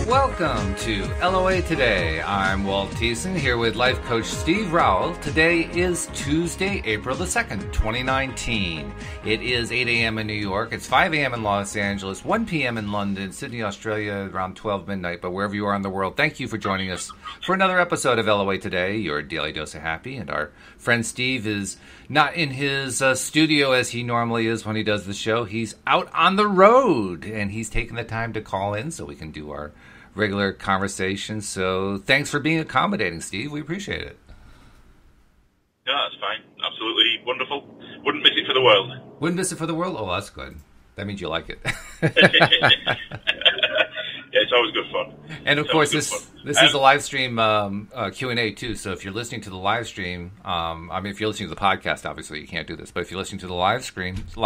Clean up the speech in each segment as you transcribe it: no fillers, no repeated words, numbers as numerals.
Welcome to LOA Today. I'm Walt Thiessen here with life coach Steve Rowell. Today is Tuesday, April the 2nd, 2019. It is 8 a.m. in New York. It's 5 a.m. in Los Angeles, 1 p.m. in London, Sydney, Australia, around 12 midnight. But wherever you are in the world, thank you for joining us for another episode of LOA Today, your daily dose of happy. And our friend Steve is not in his studio as he normally is when he does the show. He's out on the road, and he's taking the time to call in so we can do our regular conversation. So thanks for being accommodating, Steve. We appreciate it. No, that's fine. Absolutely wonderful. Wouldn't miss it for the world. Wouldn't miss it for the world? Oh, that's good. That means you like it. Yeah, it's always good fun. And of course, this is a live stream Q&A too. So if you're listening to the live stream, if you're listening to the podcast, obviously you can't do this. But if you're listening to the live stream, if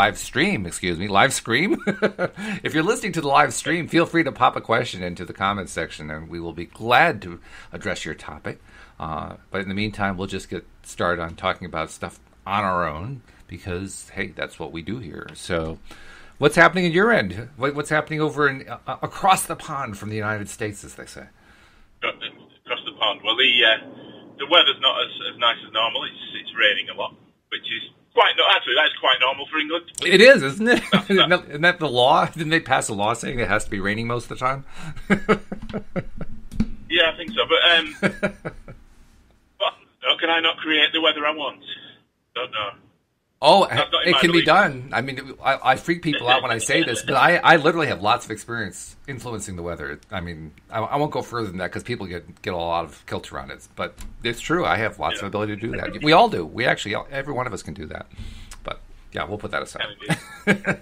you're listening to the live stream, feel free to pop a question into the comments section, and we will be glad to address your topic. But in the meantime, we'll just get started on talking about stuff on our own because, hey, that's what we do here. So what's happening at your end? What's happening over across the pond from the United States, as they say? Across the pond. Well, the weather's not as nice as normal. It's raining a lot, which is that's quite normal for England. It is, isn't it? Isn't that the law? Didn't they pass a law saying it has to be raining most of the time? Yeah, I think so. But can I not create the weather I want? Don't know. Oh, it can be done. I mean, I freak people out when I say this, but I literally have lots of experience influencing the weather. I mean, I won't go further than that because people get a lot of kilter on it. But it's true. I have lots of ability to do that. We all do. We actually, every one of us can do that. But yeah, we'll put that aside. But yeah,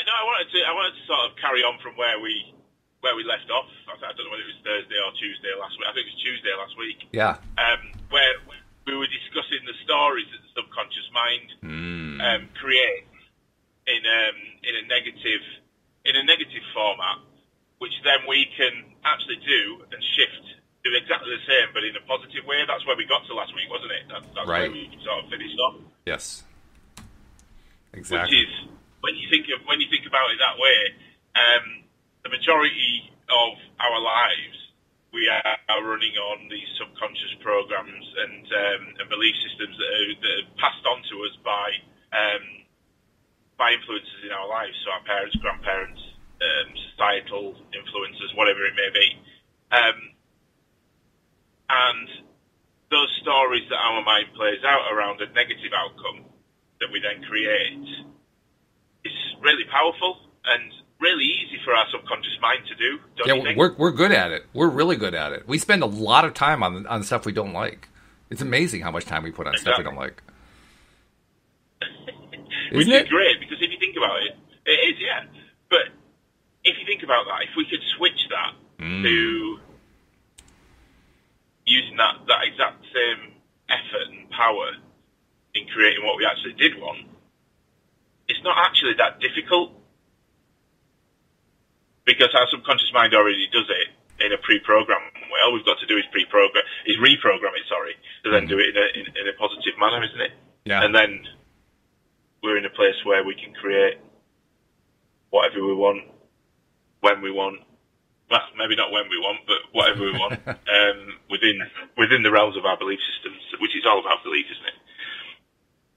no, I wanted to sort of carry on from where we left off. I don't know whether it was Thursday or Tuesday last week. I think it was Tuesday last week. Yeah. Where we were discussing the stories that the subconscious mind creates in a negative format, which then we can actually do and do exactly the same, but in a positive way. That's where we got to last week, wasn't it? That's right. Where we sort of finished off. Yes. Exactly. Which is when you think about it that way, the majority of our lives we are running on these subconscious programs and belief systems that are passed on to us by influences in our lives. So our parents, grandparents, societal influences, whatever it may be. And those stories that our mind plays out around a negative outcome that we then create is really powerful and really easy for our subconscious mind to do. Don't you think? We're good at it. We're really good at it. We spend a lot of time on stuff we don't like. It's amazing how much time we put on stuff we don't like. Which is great, because if you think about it, it is, yeah. But if you think about that, if we could switch that to using that exact same effort and power in creating what we actually did want, it's not actually that difficult. Because our subconscious mind already does it in a pre-programmed way. All we've got to do is reprogram it, to then do it in a positive manner, isn't it? Yeah. And then we're in a place where we can create whatever we want, when we want. Well, maybe not when we want, but whatever we want, within the realms of our belief systems, which is all about belief, isn't it?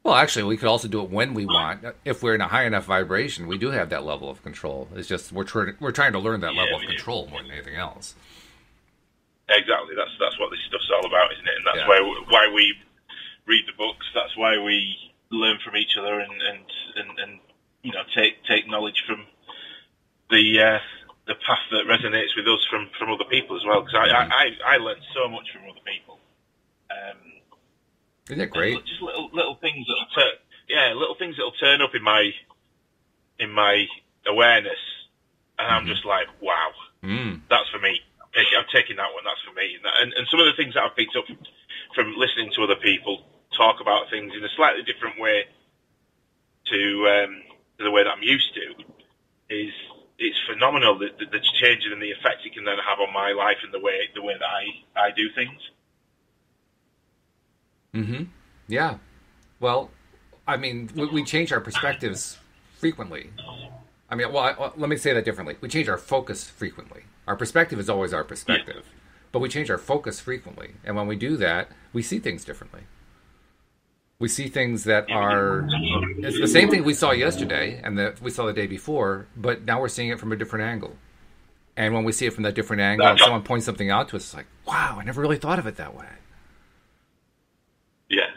Well, actually, we could also do it when we want. If we're in a high enough vibration, we do have that level of control. It's just we're trying to learn that level of control more than anything else. Exactly. That's what this stuff's all about, isn't it? And that's why we read the books. That's why we learn from each other and take knowledge from the path that resonates with us from other people as well. Because I learned so much from other people. Isn't it great? Just little things that'll turn up in my awareness, and I'm just like, wow, that's for me. I'm taking that one. That's for me. And some of the things that I've picked up from listening to other people talk about things in a slightly different way to the way that I'm used to is it's phenomenal the changes and the effect it can then have on my life and the way that I do things. Mm-hmm. Yeah. Well, I mean, we change our perspectives frequently. I mean, let me say that differently. We change our focus frequently. Our perspective is always our perspective, but we change our focus frequently. And when we do that, we see things differently. We see things that are it's the same thing we saw yesterday and that we saw the day before, but now we're seeing it from a different angle. And when we see it from that different angle, and someone points something out to us, it's like, wow, I never really thought of it that way. Yeah,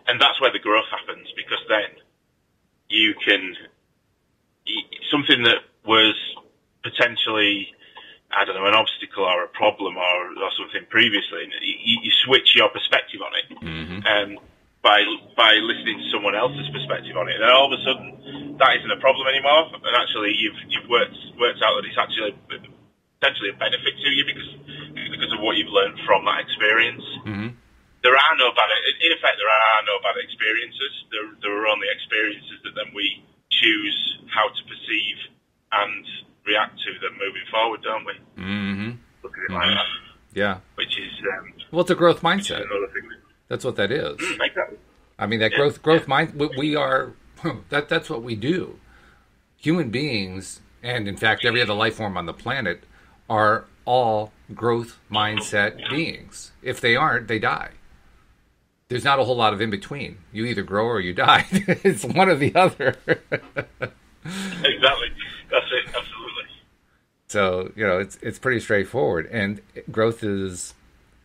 and that's where the growth happens, because then you can something that was potentially, I don't know, an obstacle or a problem or something previously, you switch your perspective on it, by listening to someone else's perspective on it, and then all of a sudden that isn't a problem anymore, and actually you've worked out that it's actually potentially a benefit to you because of what you've learned from that experience. There are no bad experiences. There are only experiences that then we choose how to perceive and react to them moving forward, don't we? Look at it like that. Yeah. Which is well, it's a growth mindset. That's what that is. Exactly. I mean, that growth mind. We are. That's what we do. Human beings, and in fact, every other life form on the planet, are all growth mindset beings. If they aren't, they die. There's not a whole lot of in between. You either grow or you die. It's one or the other. Exactly. That's it. Absolutely. So it's pretty straightforward, and growth is.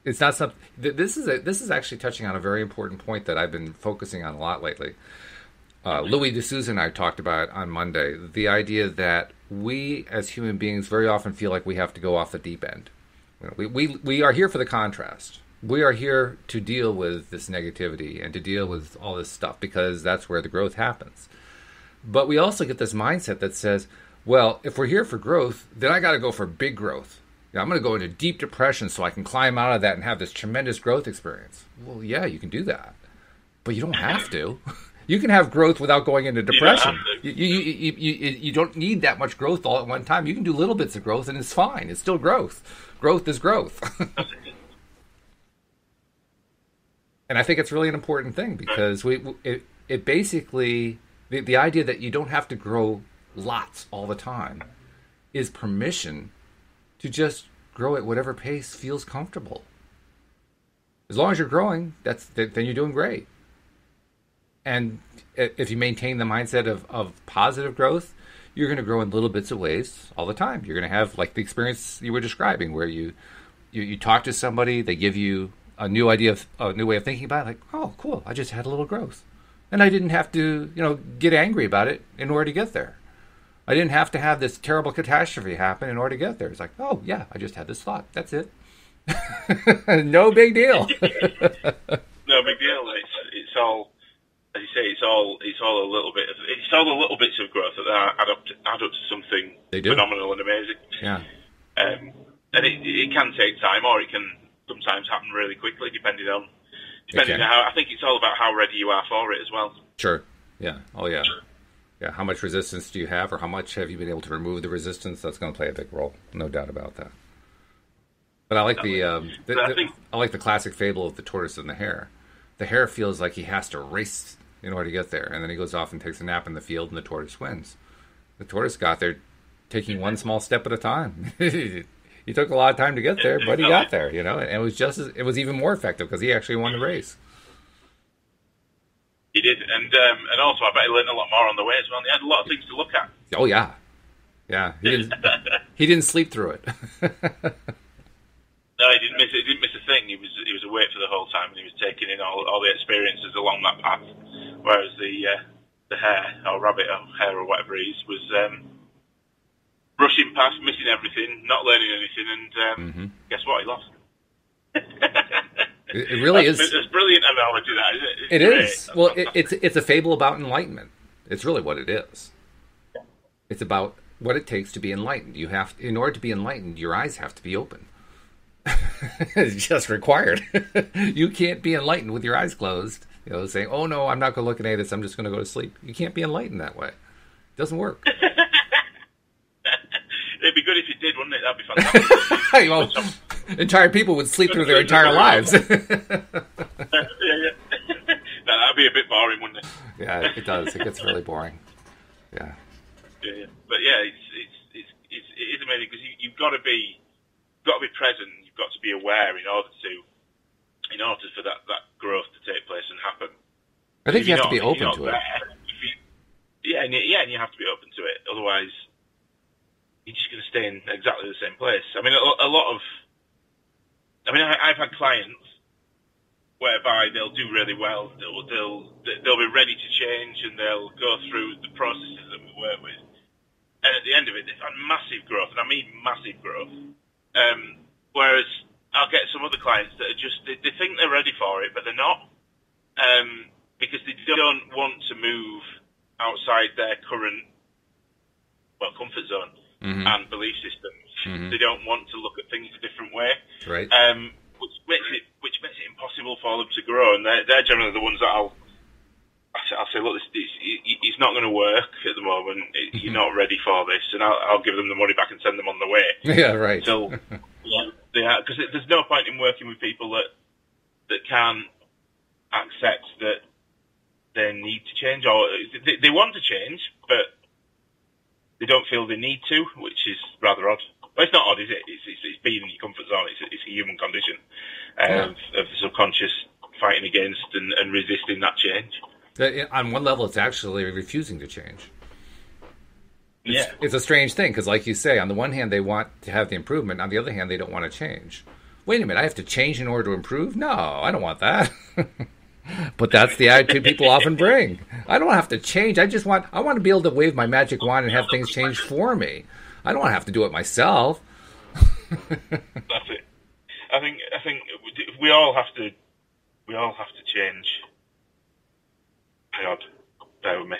It's not something. This is actually touching on a very important point that I've been focusing on a lot lately. Louis D'Souza and I talked about on Monday the idea that we as human beings very often feel like we have to go off the deep end. We are here for the contrast. We are here to deal with this negativity and to deal with all this stuff because that's where the growth happens. But we also get this mindset that says, well, if we're here for growth, then I got to go for big growth. I'm going to go into deep depression so I can climb out of that and have this tremendous growth experience. Well, yeah, you can do that, but you don't have to. You can have growth without going into depression. You don't need that much growth all at one time. You can do little bits of growth, and it's fine. It's still growth. Growth is growth. And I think it's really an important thing because it basically, the idea that you don't have to grow lots all the time is permission to just grow at whatever pace feels comfortable. As long as you're growing, then you're doing great. And if you maintain the mindset of positive growth, you're going to grow in little bits of ways all the time. You're going to have like the experience you were describing where you talk to somebody, they give you a new idea, a new way of thinking about it, like, oh, cool, I just had a little growth. And I didn't have to, get angry about it in order to get there. I didn't have to have this terrible catastrophe happen in order to get there. It's like, oh, yeah, I just had this thought. That's it. No big deal. No big deal. It's all, as you say, it's all a little bit. It's all the little bits of growth that add up to something phenomenal and amazing. Yeah. And it can take time, or it can sometimes happen really quickly, depending on how. I think it's all about how ready you are for it as well. Sure. Yeah. Oh, yeah. Yeah. How much resistance do you have, or how much have you been able to remove the resistance? That's going to play a big role, no doubt about that. But I like I like the classic fable of the tortoise and the hare. The hare feels like he has to race in order to get there, and then he goes off and takes a nap in the field, and the tortoise wins. The tortoise got there taking one small step at a time. He took a lot of time to get there, but he got there, and it was even more effective because he actually won the race. He did, and also I bet he learned a lot more on the way as well. He had a lot of things to look at. Oh yeah, yeah. He didn't sleep through it. No, he didn't miss a thing. He was awake for the whole time, and he was taking in all the experiences along that path. Whereas the hare or rabbit or hare or whatever he is was rushing past, missing everything, not learning anything, and guess what? He lost. It really is. It's a brilliant analogy, that, isn't it? It is. Well, it's a fable about enlightenment. It's really what it is. It's about what it takes to be enlightened. In order to be enlightened, your eyes have to be open. It's just required. You can't be enlightened with your eyes closed. Saying, "Oh no, I'm not going to look at any of this. I'm just going to go to sleep." You can't be enlightened that way. It doesn't work. It'd be good if it did, wouldn't it? That'd be fantastic. Well, entire people would sleep through their entire lives. Yeah. No, that'd be a bit boring, wouldn't it? Yeah, it does. It gets really boring. Yeah. But yeah, it is amazing because you've got to be present. You've got to be aware in order for that growth to take place and happen. I think you have to be open to it. And you have to be open to it. Otherwise, you're just going to stay in exactly the same place. I mean, I've had clients whereby they'll do really well. They'll be ready to change, and they'll go through the processes that we work with. And at the end of it, they've had massive growth, and I mean massive growth. Whereas I'll get some other clients that are just, they think they're ready for it, but they're not. Because they don't want to move outside their current, comfort zone and belief systems. They don't want to look at things a different way. Right. Which makes it impossible for them to grow. And they're generally the ones that I'll say, look, it's not going to work at the moment. You're not ready for this, and I'll give them the money back and send them on the way. Yeah, right. So, because there's no point in working with people that can't accept that they need to change, or they want to change, but they don't feel they need to, which is rather odd. Well, it's not odd, is it? It's being in your comfort zone. It's a human condition of subconscious fighting against and resisting that change. On one level, it's actually refusing to change. Yeah. It's a strange thing, because like you say, on the one hand, they want to have the improvement. On the other hand, they don't want to change. Wait a minute, I have to change in order to improve? No, I don't want that. But that's the attitude people often bring. I don't have to change. I want to be able to wave my magic wand and have things change for me. I don't want to have to do it myself. That's it. I think we all have to change. Hang on, bear with me.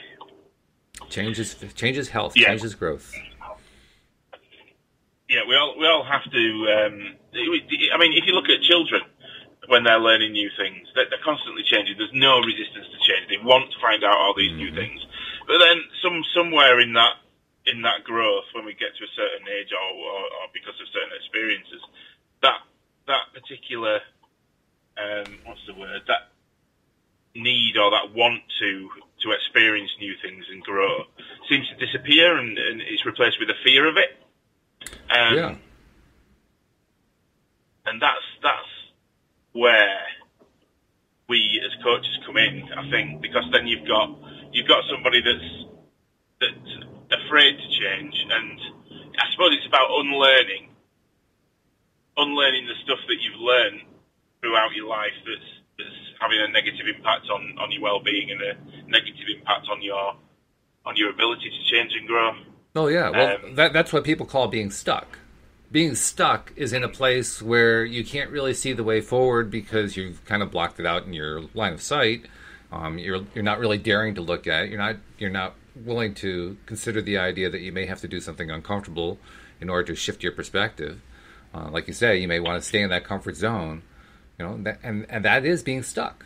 Changes health. Yeah. Changes growth. Yeah, we all have to. I mean, if you look at children when they're learning new things, they're constantly changing. There's no resistance to change. They want to find out all these new things. But then somewhere in that growth, when we get to a certain age or because of certain experiences, that particular that need or that want to experience new things and grow seems to disappear, and it's replaced with a fear of it. And that's where we as coaches come in, I think, because then you've got somebody that's afraid to change, and I suppose it's about unlearning the stuff that you've learned throughout your life that's having a negative impact on your well-being and a negative impact on your ability to change and grow. Oh yeah, well that's what people call being stuck. Being stuck is in a place where you can't really see the way forward because you've kind of blocked it out in your line of sight. You're not really daring to look at it. You're not willing to consider the idea that you may have to do something uncomfortable in order to shift your perspective. Like you say, you may want to stay in that comfort zone, and that is being stuck.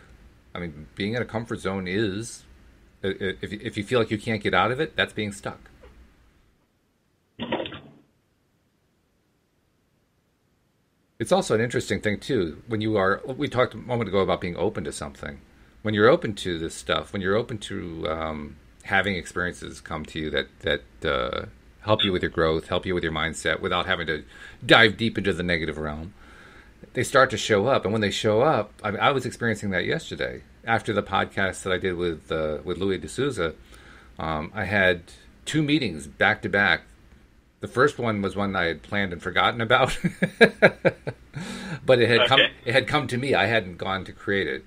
I mean, being in a comfort zone is, if you feel like you can't get out of it, that's being stuck. It's also an interesting thing, too, we talked a moment ago about being open to something. When you're open to this stuff, when you're open to having experiences come to you that help you with your growth, help you with your mindset, without having to dive deep into the negative realm, they start to show up. And when they show up, I was experiencing that yesterday. After the podcast that I did with Louis D'Souza, I had 2 meetings back to back. The first one was one I had planned and forgotten about, but it had come to me. I hadn't gone to create it.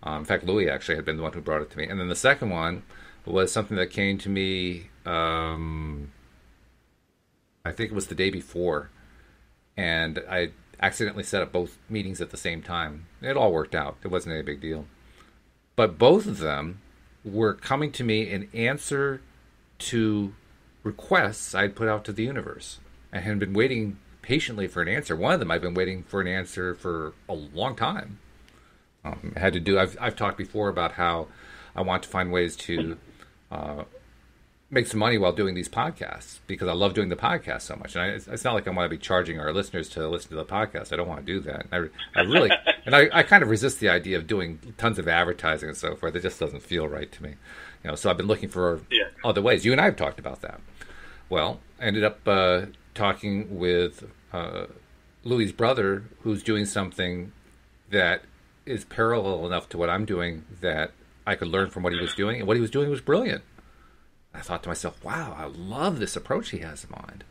In fact, Louis actually had been the one who brought it to me. And then the second one was something that came to me, I think it was the day before, and I accidentally set up both meetings at the same time. It all worked out. It wasn't any big deal. But both of them were coming to me in answer to requests I'd put out to the universe. I had been waiting patiently for an answer. One of them I've been waiting for an answer for a long time. I've talked before about how I want to find ways to make some money while doing these podcasts, because I love doing the podcast so much. And it's not like I want to be charging our listeners to listen to the podcast. I don't want to do that. I really, and I kind of resist the idea of doing tons of advertising and so forth. It just doesn't feel right to me. So I've been looking for other ways. You and I have talked about that. Well, I ended up talking with Louis' brother, who's doing something that is parallel enough to what I'm doing that I could learn from what he was doing, and what he was doing was brilliant. I thought to myself, wow, I love this approach he has in mind.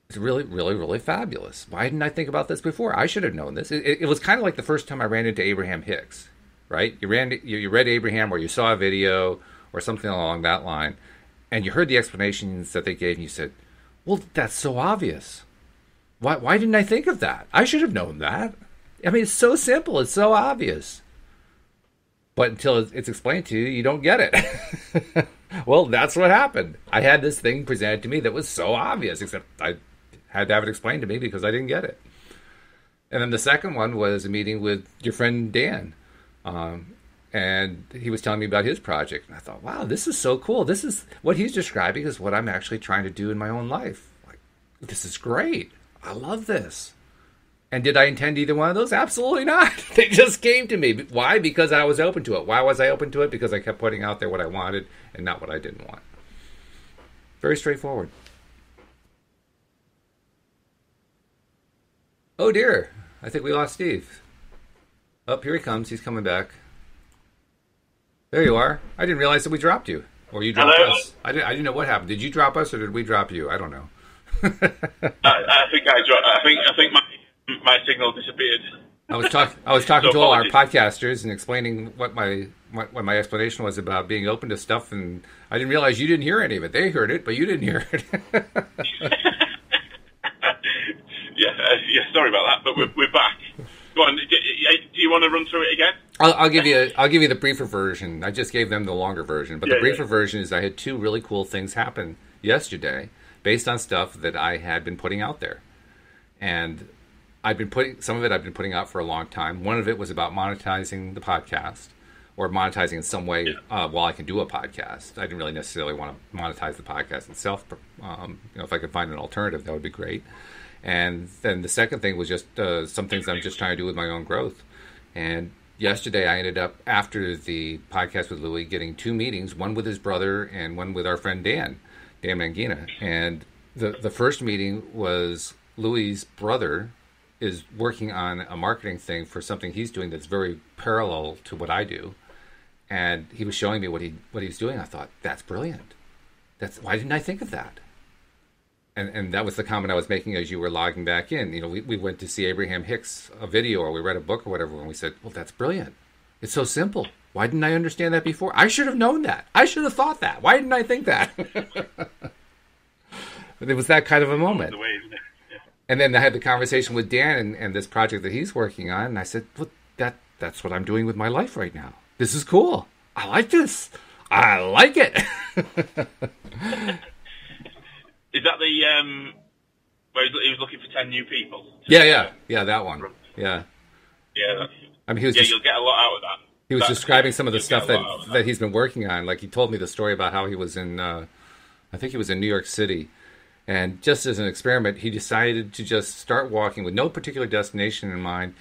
It's really, really, really fabulous. Why didn't I think about this before? I should have known this. It was kind of like the first time I ran into Abraham Hicks, right? You read Abraham, or you saw a video or something along that line, and you heard the explanations that they gave, and you said, well, that's so obvious. Why didn't I think of that? I should have known that. I mean, it's so simple. It's so obvious. But until it's explained to you, you don't get it. Well, that's what happened. I had this thing presented to me that was so obvious, except I had to have it explained to me because I didn't get it. And then the second one was a meeting with your friend Dan. And he was telling me about his project. And I thought, wow, this is so cool. This is what he's describing is what I'm actually trying to do in my own life. Like, this is great. I love this. And did I intend either one of those? Absolutely not. They just came to me. Why? Because I was open to it. Why was I open to it? Because I kept putting out there what I wanted and not what I didn't want. Very straightforward. Oh dear. I think we lost Steve. Oh, here he comes. He's coming back. There you are. I didn't realize that we dropped you. Or you dropped us. I didn't know what happened. Did you drop us or did we drop you? I don't know. I think I dropped. I think my signal disappeared. I was talking to all our podcasters and explaining what my explanation was about being open to stuff, and I didn't realize you didn't hear any of it. They heard it, but you didn't hear it. Yeah. Sorry about that, but we're back. Go on. Do you want to run through it again? I'll give you the briefer version. I just gave them the longer version, but the briefer version is I had two really cool things happen yesterday based on stuff that I had been putting out there, and I've been putting out for a long time. One of it was about monetizing the podcast, or monetizing in some way while I can do a podcast. I didn't really necessarily want to monetize the podcast itself. If I could find an alternative, that would be great. And then the second thing was just some things I'm just trying to do with my own growth. And yesterday I ended up, after the podcast with Louis, getting two meetings, one with his brother and one with our friend Dan Mangina. And the first meeting was Louis' brother is working on a marketing thing for something he's doing that's very parallel to what I do. And he was showing me what he's doing. I thought, that's brilliant. Why didn't I think of that? And that was the comment I was making as you were logging back in. You know, we went to see Abraham Hicks, a video, or we read a book or whatever, and we said, well, that's brilliant. It's so simple. Why didn't I understand that before? I should have known that. I should have thought that. Why didn't I think that? But it was that kind of a moment. And then I had the conversation with Dan and this project that he's working on, and I said, well, that's what I'm doing with my life right now. This is cool. I like this. I like it. Is that the where he was looking for 10 new people? Yeah, that one. Yeah. I mean, you'll get a lot out of that. He was describing some of the stuff that he's been working on. Like, he told me the story about how he was in, I think he was in New York City. And just as an experiment, he decided to just start walking with no particular destination in mind,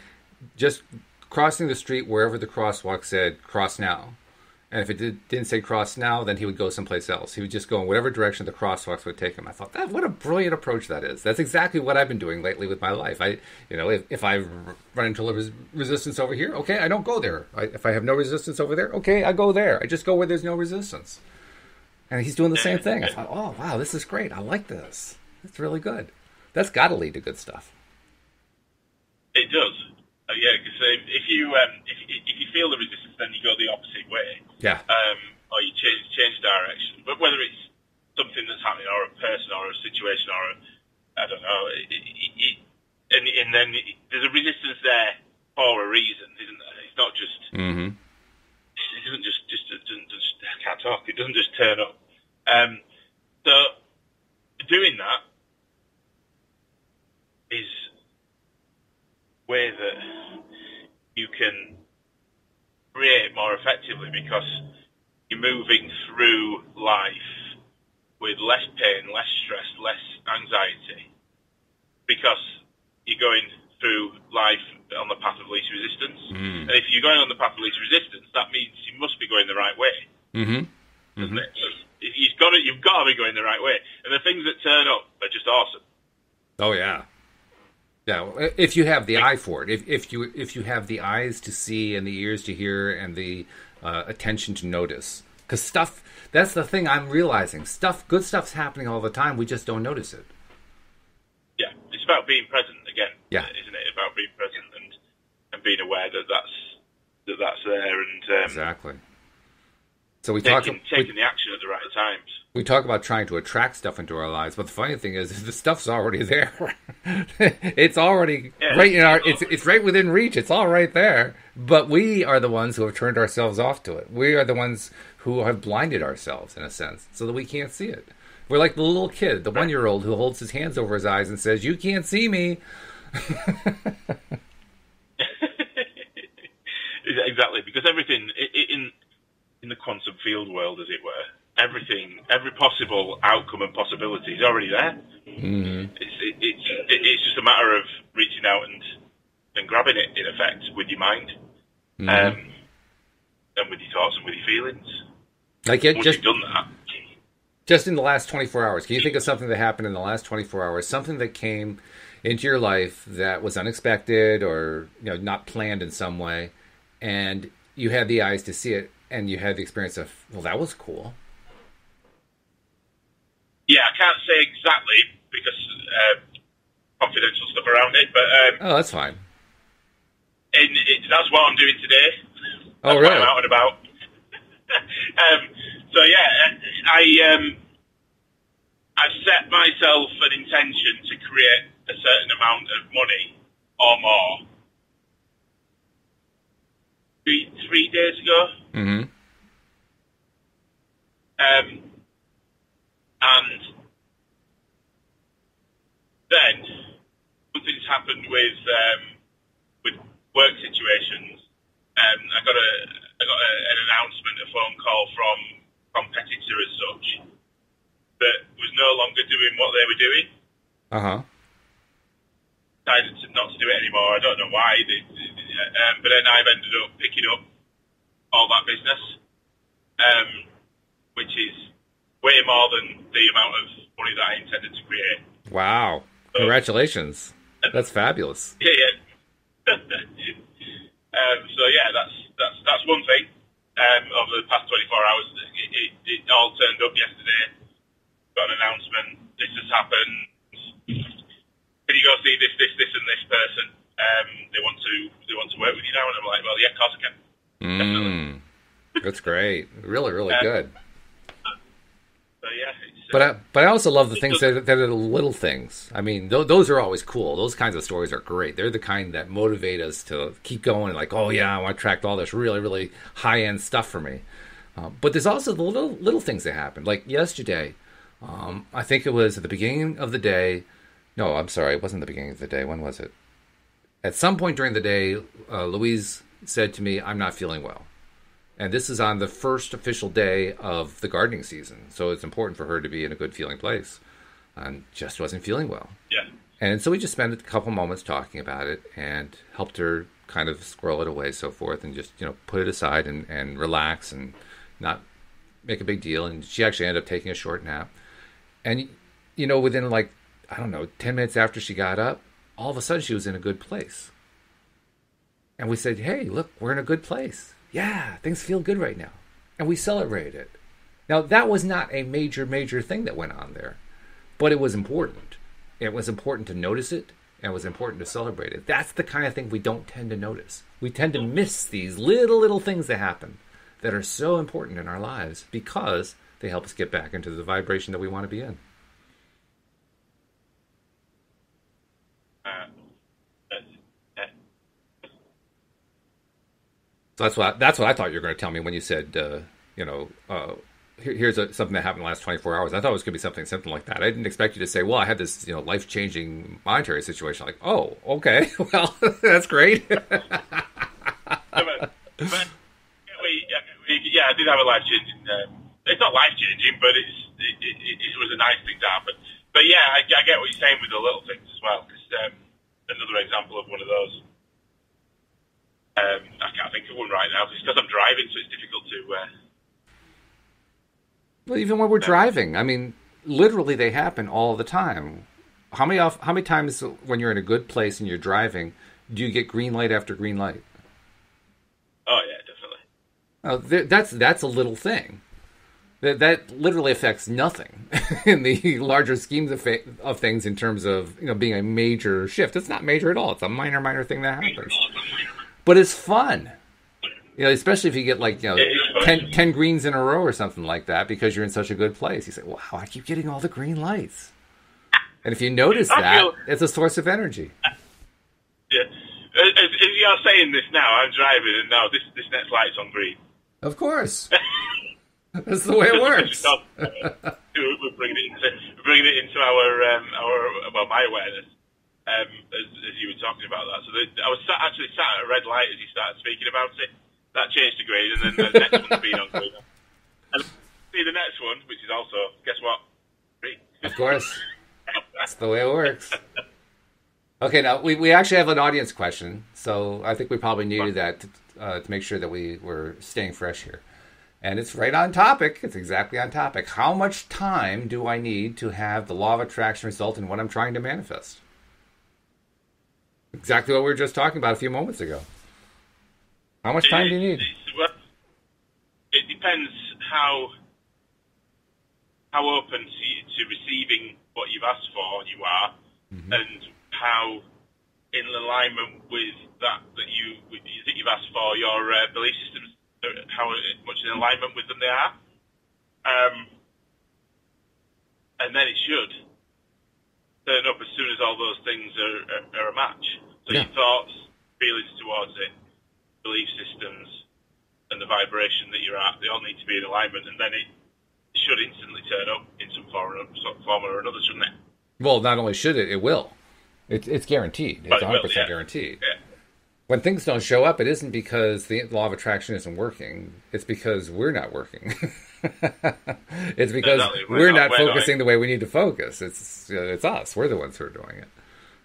just crossing the street wherever the crosswalk said, cross now. And if it didn't say cross now, then he would go someplace else. He would just go in whatever direction the crosswalks would take him. I thought, what a brilliant approach that is. That's exactly what I've been doing lately with my life. If I run into resistance over here, okay, I don't go there. If I have no resistance over there, okay, I go there. I just go where there's no resistance. And he's doing the same thing. I thought, oh, wow, this is great. I like this. It's really good. That's got to lead to good stuff. It does. Because if you feel the resistance, then you go the opposite way. Yeah. Or you change direction. But whether it's something that's happening, or a person, or a situation, or I don't know, and then there's a resistance there for a reason, isn't there? It's not just. Mm-hmm. It doesn't just I can't talk. It doesn't just turn up. So doing that is a way that you can create more effectively, because you're moving through life with less pain, less stress, less anxiety, because you're going through life on the path of least resistance. And if you're going on the path of least resistance, that means you must be going the right way. Mm-hmm. Mm-hmm. You've you've got to be going the right way. And the things that turn up are just awesome. Oh yeah. Yeah, if you have the eye for it, if you have the eyes to see and the ears to hear and the attention to notice, because stuff, that's the thing I'm realizing. Good stuff's happening all the time. We just don't notice it. Yeah, it's about being present again. Yeah, isn't it? About being present and being aware that that's there and exactly. So taking the action at the right times. We talk about trying to attract stuff into our lives, but the funny thing is, the stuff's already there. It's already right in our. It's right within reach. It's all right there. But we are the ones who have turned ourselves off to it. We are the ones who have blinded ourselves in a sense, so that we can't see it. We're like the little kid, the 1-year-old who holds his hands over his eyes and says, "You can't see me." Exactly, because everything in the quantum field world, as it were, every possible outcome and possibility is already there. Mm-hmm. It's just a matter of reaching out and grabbing it, in effect, with your mind, mm-hmm. And with your thoughts and with your feelings. Once you've done that. Just in the last 24 hours, can you think of something that happened in the last 24 hours, something that came into your life that was unexpected or not planned in some way, and you had the eyes to see it, and you had the experience of, well, that was cool? Yeah, I can't say exactly because confidential stuff around it, but oh, that's fine. That's what I'm doing today. Oh, really? What I'm out and about. So yeah, I've set myself an intention to create a certain amount of money or more. 3 days ago. Mm-hmm. And then something's happened with work situations. I got an announcement, a phone call from competitor as such that was no longer doing what they were doing. Decided not to do it anymore. I don't know why. But then I've ended up picking up all that business, which is way more than the amount of money that I intended to create. Wow. So, congratulations. That's fabulous. Yeah. So yeah, that's one thing. Over the past 24 hours, it all turned up yesterday. Got an announcement. This has happened. Can you go see this, and this person? They want to work with you now, and I'm like, well, yeah, of course I can. Definitely. That's great. Really, really good. So yeah. But I also love the things that are the little things. I mean, those are always cool. Those kinds of stories are great. They're the kind that motivate us to keep going. Like, oh yeah, I want to attract all this really, really high end stuff for me. But there's also the little things that happen. Like yesterday, I think it was at the beginning of the day. No, I'm sorry, it wasn't the beginning of the day. When was it? At some point during the day, Louise said to me, "I'm not feeling well." And this is on the first official day of the gardening season. So it's important for her to be in a good feeling place. And just wasn't feeling well. Yeah. And so we just spent a couple moments talking about it and helped her kind of squirrel it away, so forth, and just, put it aside and relax and not make a big deal. And she actually ended up taking a short nap. And, within 10 minutes after she got up, all of a sudden she was in a good place. And we said, hey, look, we're in a good place. Yeah, things feel good right now. And we celebrated it. Now, that was not a major, major thing that went on there. But it was important. It was important to notice it. And it was important to celebrate it. That's the kind of thing we don't tend to notice. We tend to miss these little things that happen that are so important in our lives because they help us get back into the vibration that we want to be in. So that's what I thought you were going to tell me when you said, here's something that happened in the last 24 hours. I thought it was going to be something like that. I didn't expect you to say, well, I had this, life-changing monetary situation. Like, oh, okay, well, that's great. Yeah, I did have a life-changing. It's not life-changing, but it was a nice thing to happen. But yeah, I get what you're saying with the little things as well. Because another example of one of those. I can't think of one right now because I'm driving, so it's difficult to. Well, even when we're driving, I mean, literally they happen all the time. How many times when you're in a good place and you're driving do you get green light after green light? Oh yeah, definitely. That's a little thing. That literally affects nothing in the larger schemes of things in terms of being a major shift. It's not major at all. It's a minor thing that happens, but it's fun. Especially if you get 10 greens in a row or something like that because you're in such a good place. You say, "Wow, I keep getting all the green lights." And if you notice it's a source of energy. Yeah, as you're saying this now, I'm driving and now this next light's on green. Of course. That's the way it works. We're bringing it into our my awareness as you were talking about that. So I was actually sat at a red light as you started speaking about it. That changed to green, and then the next one's been on green. And see the next one, which is also, guess what? Green. Of course. That's the way it works. Okay, now we actually have an audience question, so I think we probably needed that to make sure that we were staying fresh here. And it's right on topic. It's exactly on topic. How much time do I need to have the law of attraction result in what I'm trying to manifest? Exactly what we were just talking about a few moments ago. How much time do you need? Well, it depends how open to receiving what you've asked for you are, and how in alignment with that you've asked for your belief systems, how much in alignment with them they are, and then it should turn up as soon as all those things are a match. So your thoughts, feelings towards it, belief systems, and the vibration that you're at, they all need to be in alignment, and then it should instantly turn up in some form or another, shouldn't it? Well, not only should it will. It's guaranteed. It's 100% guaranteed. Yeah. When things don't show up, it isn't because the law of attraction isn't working. It's because we're not working. It's because we're not focusing the way we need to focus. It's us. We're the ones who are doing it.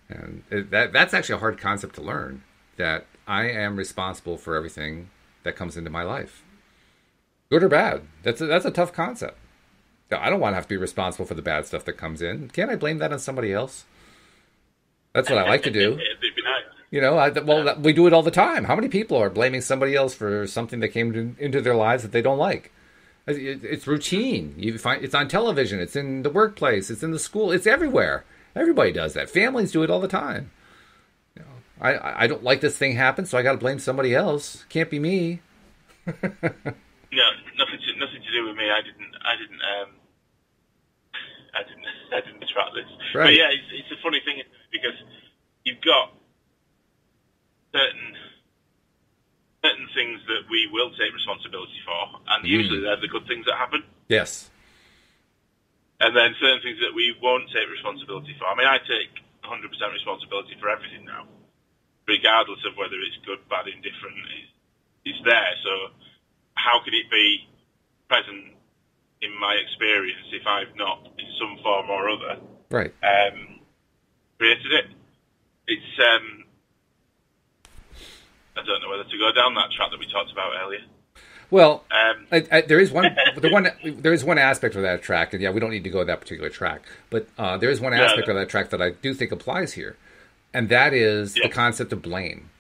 And that's actually a hard concept to learn, that I am responsible for everything that comes into my life. Good or bad. That's a tough concept. I don't want to have to be responsible for the bad stuff that comes in. Can't I blame that on somebody else? That's what I like to do. It'd be nice. We do it all the time. How many people are blaming somebody else for something that came into their lives that they don't like? It's routine. You find it's on television. It's in the workplace. It's in the school. It's everywhere. Everybody does that. Families do it all the time. I don't like this thing happen, so I got to blame somebody else. Can't be me. No, nothing to do with me. I didn't attract this. Right. But yeah, it's a funny thing because you've got certain things that we will take responsibility for, and usually they're the good things that happen. Yes. And then certain things that we won't take responsibility for. I mean, I take 100% responsibility for everything now, regardless of whether it's good, bad, indifferent. It's there. So how could it be present in my experience if I've not, in some form or other, right, created it? It's I don't know whether to go down that track that we talked about earlier. Well, there is one aspect of that track, and we don't need to go that particular track, but there is one aspect of that track that I do think applies here, and that is the concept of blame.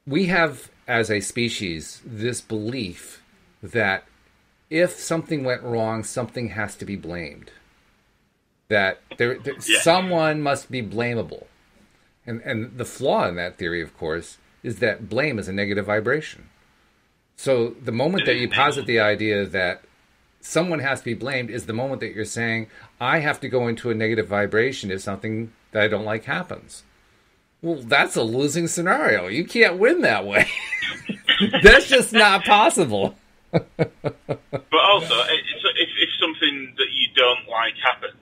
We have, as a species, this belief that if something went wrong, something has to be blamed. That someone must be blamable. And the flaw in that theory, of course, is that blame is a negative vibration. So the moment that you posit the idea that someone has to be blamed is the moment that you're saying, I have to go into a negative vibration if something that I don't like happens. Well, that's a losing scenario. You can't win that way. That's just not possible. But also, if something that you don't like happens,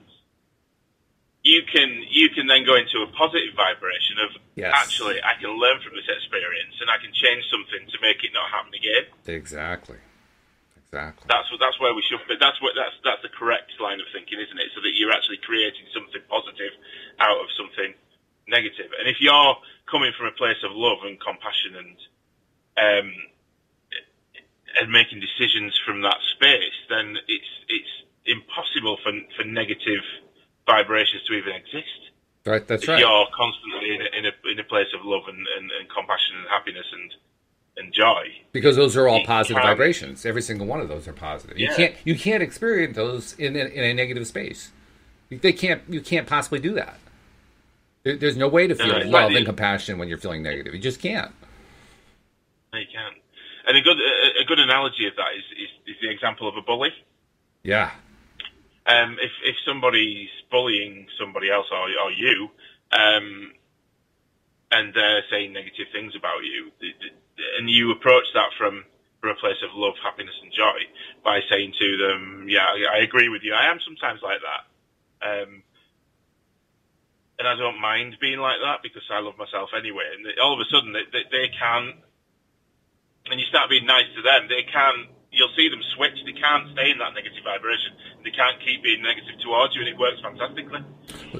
you can then go into a positive vibration of, actually, I can learn from this experience and I can change something to make it not happen again. Exactly. That's where we should be. That's the correct line of thinking, isn't it? So that you're actually creating something positive out of something negative. And if you're coming from a place of love and compassion and and making decisions from that space, then it's impossible for negative vibrations to even exist. Right, that's if right. You're constantly in a place of love and compassion and happiness and joy. Because those are all positive vibrations. Every single one of those are positive. Yeah. You can't experience those in a negative space. You can't possibly do that. There's no way to feel love and compassion when you're feeling negative. You just can't. No, you can't. And a good analogy of that is the example of a bully. Yeah. If somebody's bullying somebody else or you, and they're saying negative things about you, and you approach that from a place of love, happiness, and joy by saying to them, "Yeah, I agree with you. I am sometimes like that, and I don't mind being like that because I love myself anyway." And all of a sudden, they can, and you start being nice to them, they can. You'll see them switch. They can't stay in that negative vibration. They can't keep being negative towards you, and it works fantastically.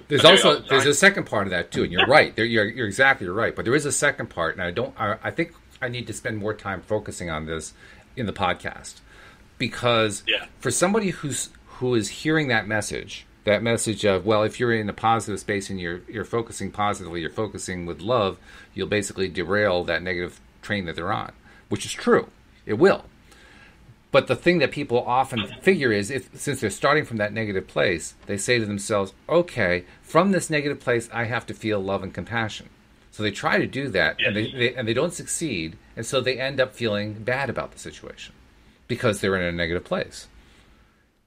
There's a second part of that too, and you're right. You're exactly right. But there is a second part, and I think I need to spend more time focusing on this in the podcast, because for somebody who is hearing that message of, well, if you're in a positive space and you're focusing positively, you're focusing with love, you'll basically derail that negative train that they're on, which is true. It will. But the thing that people often figure is, since they're starting from that negative place, they say to themselves, okay, from this negative place, I have to feel love and compassion. So they try to do that, and they don't succeed, and so they end up feeling bad about the situation because they're in a negative place.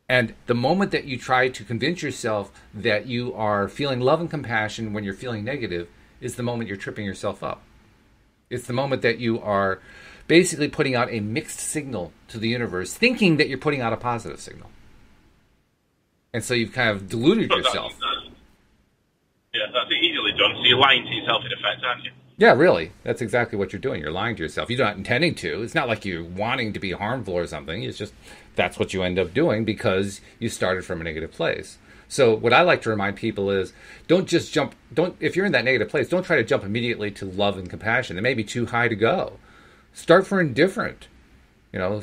And the moment that you try to convince yourself that you are feeling love and compassion when you're feeling negative is the moment you're tripping yourself up. It's the moment that you are basically putting out a mixed signal to the universe, thinking that you're putting out a positive signal. And so you've kind of deluded yourself. That's easily done. So you're lying to yourself in effect, aren't you? Yeah, really. That's exactly what you're doing. You're lying to yourself. You're not intending to. It's not like you're wanting to be harmful or something. It's just that's what you end up doing because you started from a negative place. So what I like to remind people is if you're in that negative place, don't try to jump immediately to love and compassion. It may be too high to go. Start for indifferent.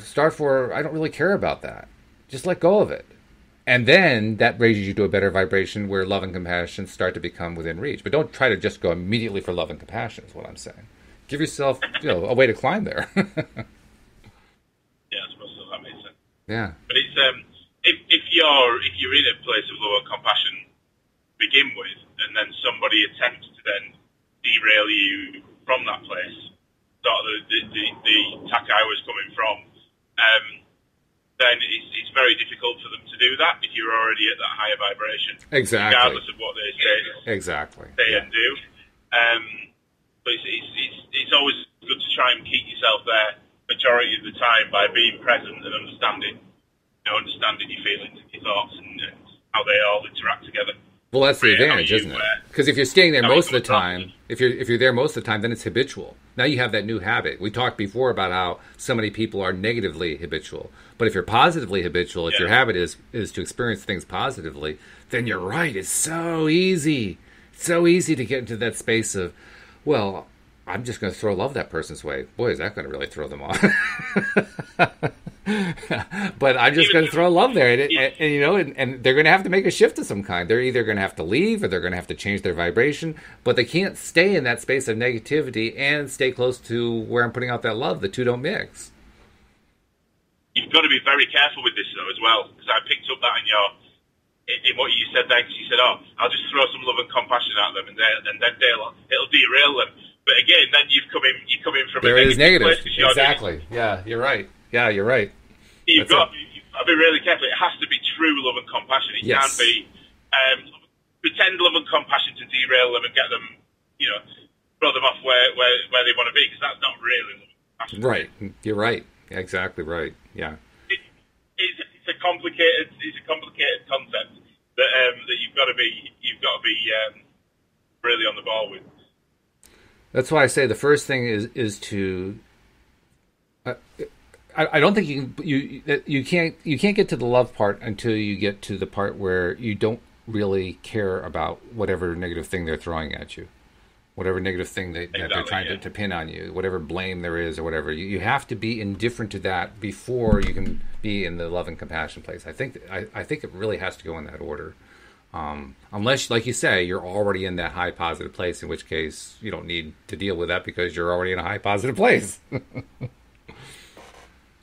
Start for, I don't really care about that. Just let go of it. And then that raises you to a better vibration where love and compassion start to become within reach. But don't try to just go immediately for love and compassion is what I'm saying. Give yourself, a way to climb there. Yeah, I suppose so. That makes sense. Yeah. But it's if you're in a place of love and compassion to begin with, and then somebody attempts to then derail you from that place, sort of the tack I was coming from, then it's very difficult for them to do that if you're already at that higher vibration. Exactly. Regardless of what they say. Exactly. Say and do. But it's always good to try and keep yourself there majority of the time by being present and understanding your feelings and your thoughts and how they all interact together. Well, that's the advantage, isn't it? Because if you're staying there most of the time, if you're there most of the time, then it's habitual. Now you have that new habit. We talked before about how so many people are negatively habitual. But if you're positively habitual, if your habit is to experience things positively, then you're right. It's so easy. It's so easy to get into that space of, well, I'm just going to throw love that person's way. Boy, is that going to really throw them off. But I'm just going to throw love there, and they're going to have to make a shift of some kind. They're either going to have to leave, or they're going to have to change their vibration. But they can't stay in that space of negativity and stay close to where I'm putting out that love. The two don't mix. You've got to be very careful with this though as well, because I picked up that in what you said there. Because you said, "Oh, I'll just throw some love and compassion at them, and then it'll derail them." But again, then you come in from there a negative place. Exactly. Yeah, you're right. Yeah, you're right. You've got to be really careful. It has to be true love and compassion. It can't be pretend love and compassion to derail them and get them, throw them off where they want to be, because that's not really love and compassion. Right. You're right. Exactly right. Yeah. It's a complicated concept that you've got to be really on the ball with. That's why I say the first thing is to. I don't think you can't get to the love part until you get to the part where you don't really care about whatever negative thing they're throwing at you. whatever negative thing that they're trying to pin on you, whatever blame there is or whatever. You have to be indifferent to that before you can be in the love and compassion place. I think it really has to go in that order. Unless, like you say, you're already in that high positive place, in which case you don't need to deal with that because you're already in a high positive place.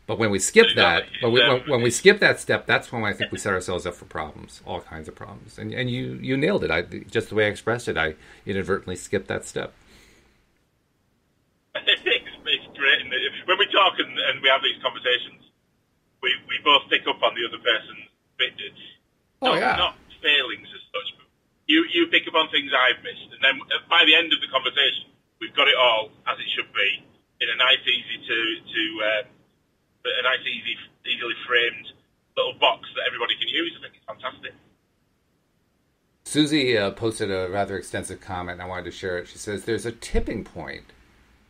But when we skip that, when we skip that step, that's when I think we set ourselves up for problems, all kinds of problems. And you nailed it. Just the way I expressed it, I inadvertently skipped that step. It's great. When we talk and we have these conversations, we both pick up on the other person's not failings as such. But you pick up on things I've missed, and then by the end of the conversation, we've got it all as it should be in a nice, easily framed little box that everybody can use. I think it's fantastic. Susie posted a rather extensive comment. I wanted to share it. She says, there's a tipping point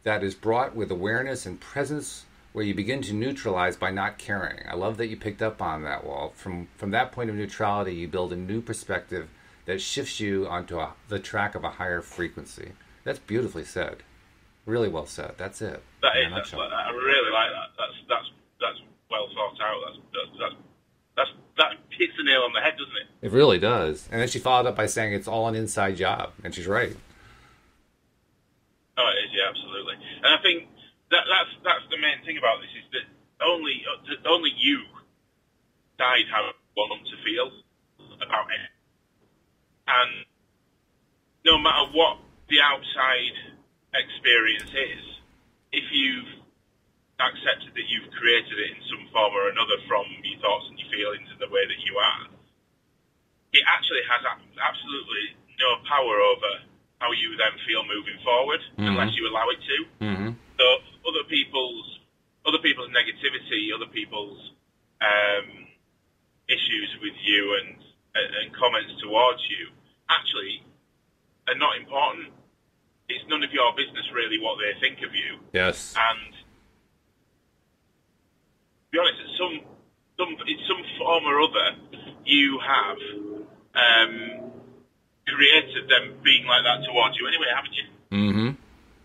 that is brought with awareness and presence where you begin to neutralize by not caring. I love that you picked up on that, Walt. From that point of neutrality, you build a new perspective that shifts you onto the track of a higher frequency. That's beautifully said. Really well said. That's it. I really like that. That's well thought out. That hits the nail on the head, doesn't it? It really does. And then she followed up by saying it's all an inside job, and she's right. Oh, it is, yeah, absolutely. And I think that's the main thing about this is that only you decide how you want to feel about it, and no matter what the outside experience is, if you've accepted that you've created it in some form or another from your thoughts and your feelings and the way that you are, it actually has absolutely no power over how you then feel moving forward, unless you allow it to. Mm-hmm. So other people's negativity, other people's issues with you and comments towards you actually are not important. It's none of your business really what they think of you. Yes. And to be honest, in some form or other, you have created them being like that towards you anyway, haven't you? Mm-hmm.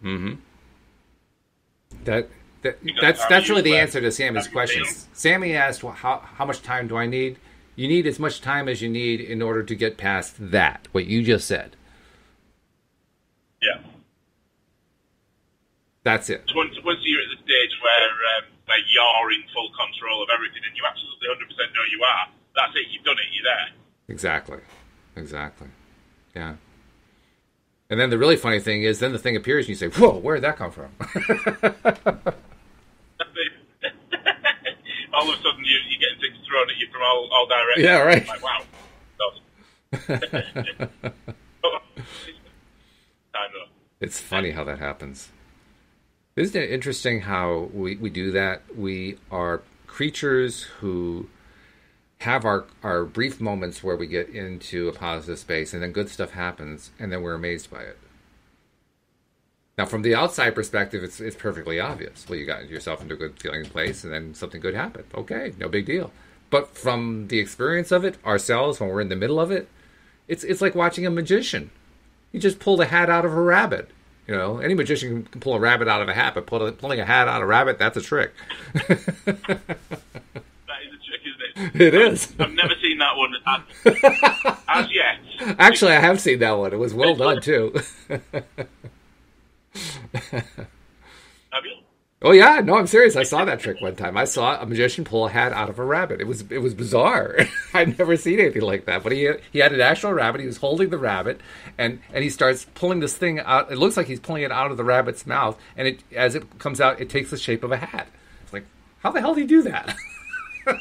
Mm-hmm. That's really the answer to Sammy's question. Sammy asked, well, how much time do I need? You need as much time as you need in order to get past that, what you just said. Yeah. That's it. Once you're at the stage where you're in full control of everything and you absolutely 100% know you are, that's it, you've done it, you're there. Exactly. Yeah. And then the really funny thing is, then the thing appears and you say, whoa, where did that come from? All of a sudden you're getting things thrown at you from all directions. Yeah, right. Like, wow. It's funny how that happens. Isn't it interesting how we do that? We are creatures who have our brief moments where we get into a positive space and then good stuff happens and then we're amazed by it. Now, from the outside perspective, it's perfectly obvious. Well, you got yourself into a good feeling place and then something good happened. Okay, no big deal. But from the experience of it, ourselves, when we're in the middle of it, it's like watching a magician. He just pulled a hat out of a rabbit. You know, any magician can pull a rabbit out of a hat, but pulling a hat out of a rabbit, that's a trick. That is a trick, isn't it? It is. I've never seen that one as yet. Actually, I have seen that one. It was well done, too. Have you? Oh, yeah. No, I'm serious. I saw that trick one time. I saw a magician pull a hat out of a rabbit. It was bizarre. I'd never seen anything like that. But he had an actual rabbit. He was holding the rabbit, and he starts pulling this thing out. It looks like he's pulling it out of the rabbit's mouth, and as it comes out, it takes the shape of a hat. It's like, how the hell did he do that? I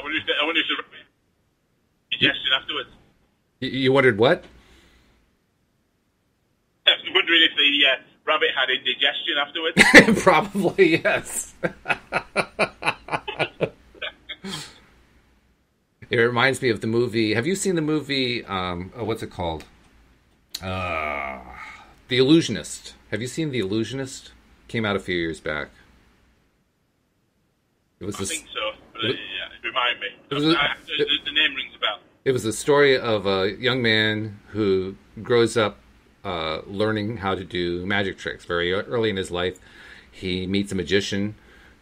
wonder if the digestion afterwards. You wondered what? I was wondering if the rabbit had indigestion afterwards. Probably, yes. It reminds me of the movie. Have you seen the movie? What's it called? The Illusionist. Have you seen The Illusionist? Came out a few years back. It was. I think so. But, remind me. The name rings a bell. It was a story of a young man who grows up learning how to do magic tricks. Very early in his life, he meets a magician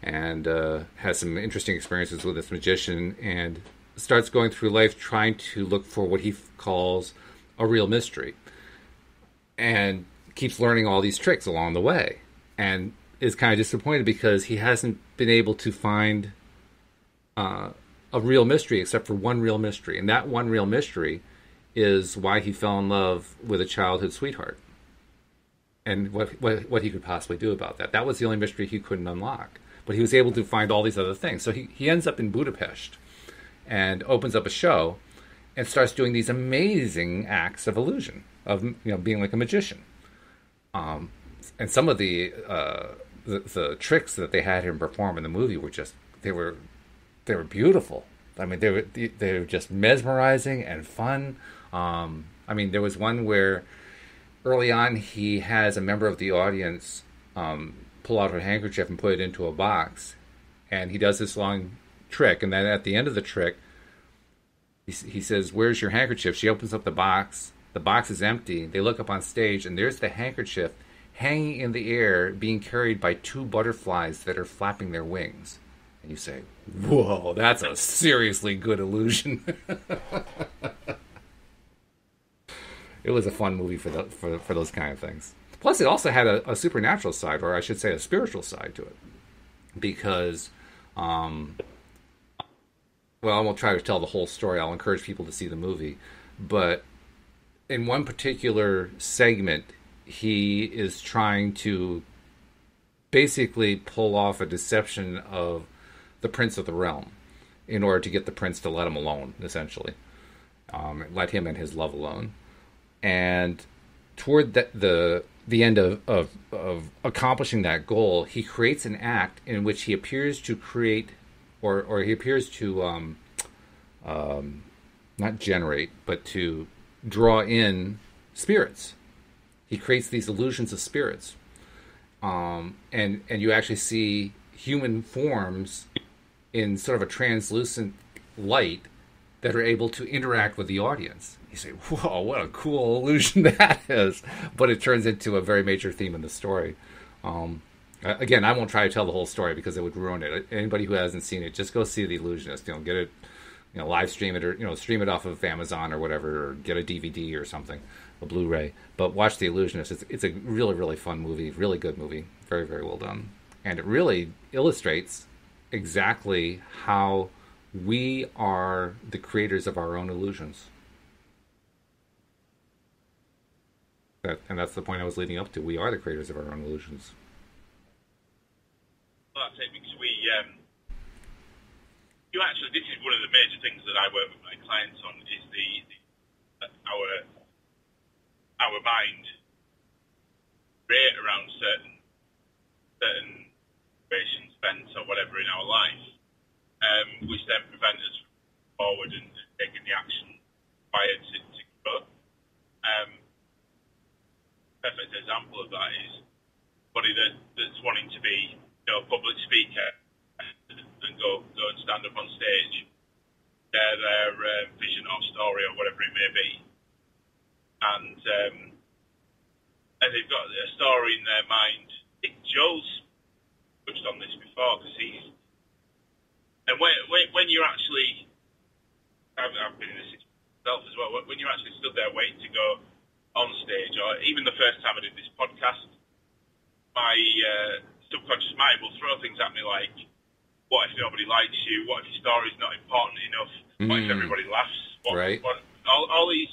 and has some interesting experiences with this magician, and starts going through life trying to look for what he calls a real mystery, and keeps learning all these tricks along the way, and is kind of disappointed because he hasn't been able to find a real mystery except for one real mystery. And that one real mystery is why he fell in love with a childhood sweetheart, and what he could possibly do about that. That was the only mystery he couldn't unlock. But he was able to find all these other things. So he ends up in Budapest and opens up a show and starts doing these amazing acts of illusion, of being like a magician. And some of the tricks that they had him perform in the movie were just they were beautiful. I mean, they were just mesmerizing and fun. I mean, there was one where early on he has a member of the audience pull out her handkerchief and put it into a box, and he does this long trick, and then at the end of the trick, he says, "Where's your handkerchief?" She opens up the box. The box is empty. They look up on stage, and there's the handkerchief hanging in the air, being carried by two butterflies that are flapping their wings. And you say, "Whoa, that's a seriously good illusion." It was a fun movie for those kind of things. Plus, it also had a supernatural side, or I should say a spiritual side to it. Because, well, I won't try to tell the whole story. I'll encourage people to see the movie. But in one particular segment, he is trying to basically pull off a deception of the Prince of the Realm in order to get the prince to let him alone, essentially. Let him and his love alone. And toward the end of accomplishing that goal, he creates an act in which he appears to create, or he appears to not generate, but to draw in spirits. He creates these illusions of spirits, and you actually see human forms in sort of a translucent light that are able to interact with the audience. You say, "Whoa, what a cool illusion that is!" But it turns into a very major theme in the story. Again, I won't try to tell the whole story because it would ruin it. Anybody who hasn't seen it, just go see The Illusionist. Get it, live stream it, or stream it off of Amazon or whatever, or get a DVD or something, a Blu-ray. But watch The Illusionist. It's a really, really fun movie, really good movie, very, very well done, and it really illustrates exactly how we are the creators of our own illusions. And that's the point I was leading up to. We are the creators of our own illusions. Well, that's it, because you actually, this is one of the major things that I work with my clients on, is our mind create around certain situations, events, or whatever in our life, which then prevent us from forward and taking the action required to grow. Perfect example of that is somebody that's wanting to be a public speaker and go and stand up on stage, share their vision or story or whatever it may be, and they've got a story in their mind. I think Joel's touched on this before, because when you're actually, I've been in this situation myself as well, when you're actually stood there waiting to go on stage, or even the first time I did this podcast, my subconscious mind will throw things at me like, what if nobody likes you? What if your story's not important enough? What if everybody laughs? Right. All these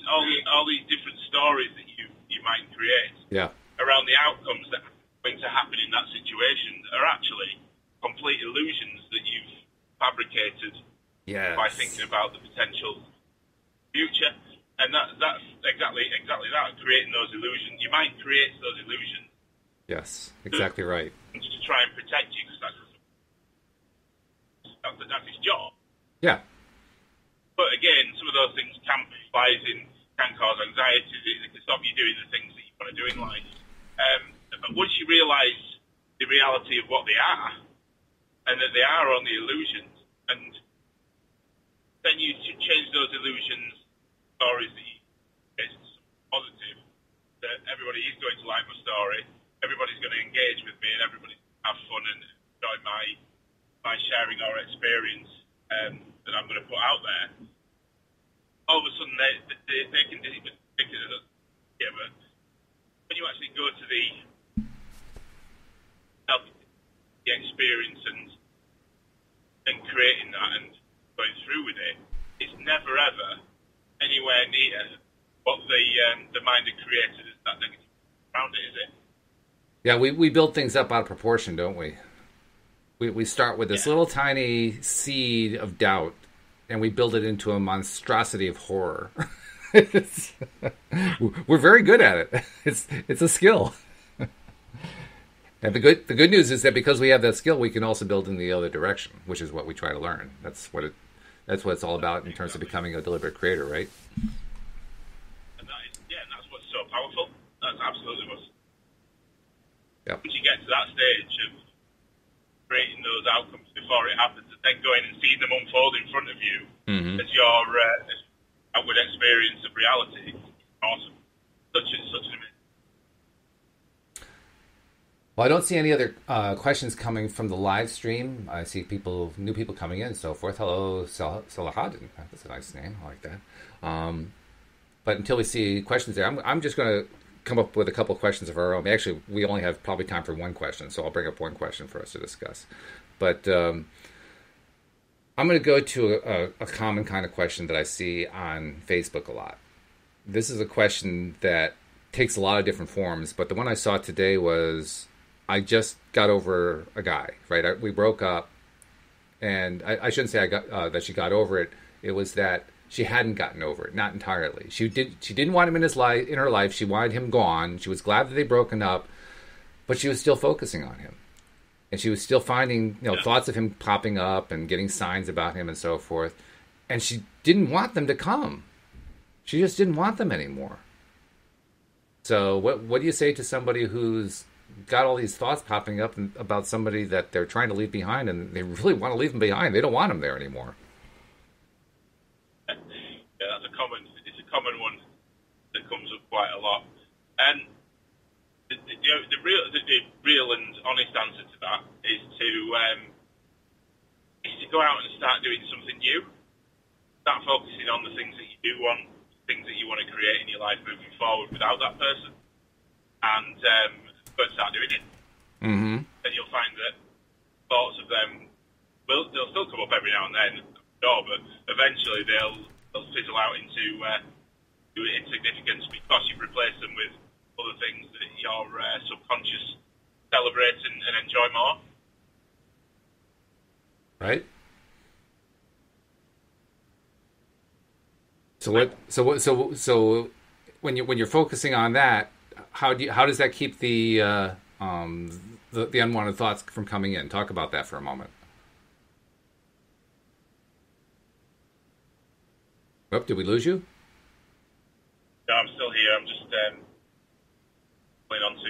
different stories that you might create around the outcomes that are going to happen in that situation are actually complete illusions that you've fabricated by thinking about the potential future. And that's exactly that, creating those illusions. Your mind creates those illusions. Yes, exactly right. To try and protect you, because that's his job. Yeah. But again, some of those things can cause anxiety. They can stop you doing the things that you want to do in life. But once you realise the reality of what they are, and that they are only illusions, and then you change those illusions, stories that you it's positive, that everybody is going to like my story, everybody's going to engage with me, and everybody's going to have fun and enjoy my sharing our experience that I'm going to put out there. All of a sudden, they can think it as yeah, but when you actually go to the experience and creating that and going through with it, it's never ever anywhere near what the mind had created as that negative around it, is it? Yeah, we build things up out of proportion, don't we? We start with this little tiny seed of doubt, and we build it into a monstrosity of horror. We're very good at it. It's a skill. And the good news is that because we have that skill, we can also build in the other direction, which is what we try to learn. That's what it's all about in terms of becoming a deliberate creator, right? And that's what's so powerful. That's absolutely what's. Yep. Once you get to that stage of creating those outcomes before it happens, and then going and seeing them unfold in front of you as your outward experience of reality, it's awesome. Such an amazing. Well, I don't see any other questions coming from the live stream. I see new people coming in and so forth. Hello, Salahadin. That's a nice name. I like that. But until we see questions there, I'm just going to come up with a couple of questions of our own. Actually, we only have probably time for one question, so I'll bring up one question for us to discuss. But I'm going to go to a common kind of question that I see on Facebook a lot. This is a question that takes a lot of different forms, but the one I saw today was, I just got over a guy, right? We broke up, and I shouldn't say that she got over it. It was that she hadn't gotten over it, not entirely. She didn't want him in her life. She wanted him gone. She was glad that they'd broken up, but she was still focusing on him, and she was still finding thoughts of him popping up and getting signs about him and so forth. And she didn't want them to come. She just didn't want them anymore. So what do you say to somebody who's got all these thoughts popping up about somebody that they're trying to leave behind, and they really want to leave them behind? They don't want him there anymore. Yeah, it's a common one that comes up quite a lot. And the real and honest answer to that is to go out and start doing something new. Start focusing on the things that you do want, things that you want to create in your life moving forward without that person, and go and start doing it. Mm-hmm. And you'll find that thoughts of them they'll still come up every now and then, sure, but eventually they'll fizzle out into insignificance because you've replaced them with other things that your subconscious celebrates and enjoy more. Right. So when you're focusing on that, how does that keep the unwanted thoughts from coming in? Talk about that for a moment. Oh, did we lose you? No, I'm still here. I'm just going on to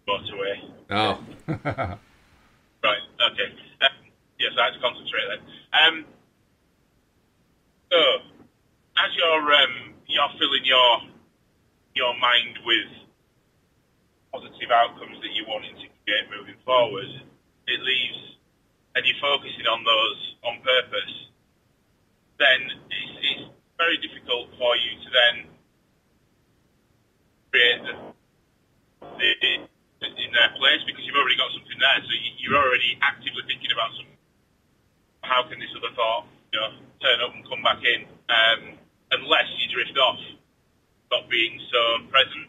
motorway. Oh. Right. Okay. Yes, I had to concentrate then. So, as you're filling your mind with positive outcomes that you're wanting to get moving forward, it leaves, and you're focusing on those on purpose, then it's very difficult for you to then create in their place, because you've already got something there. So you're already actively thinking about something. How can this other thought, turn up and come back in? Unless you drift off, not being so present,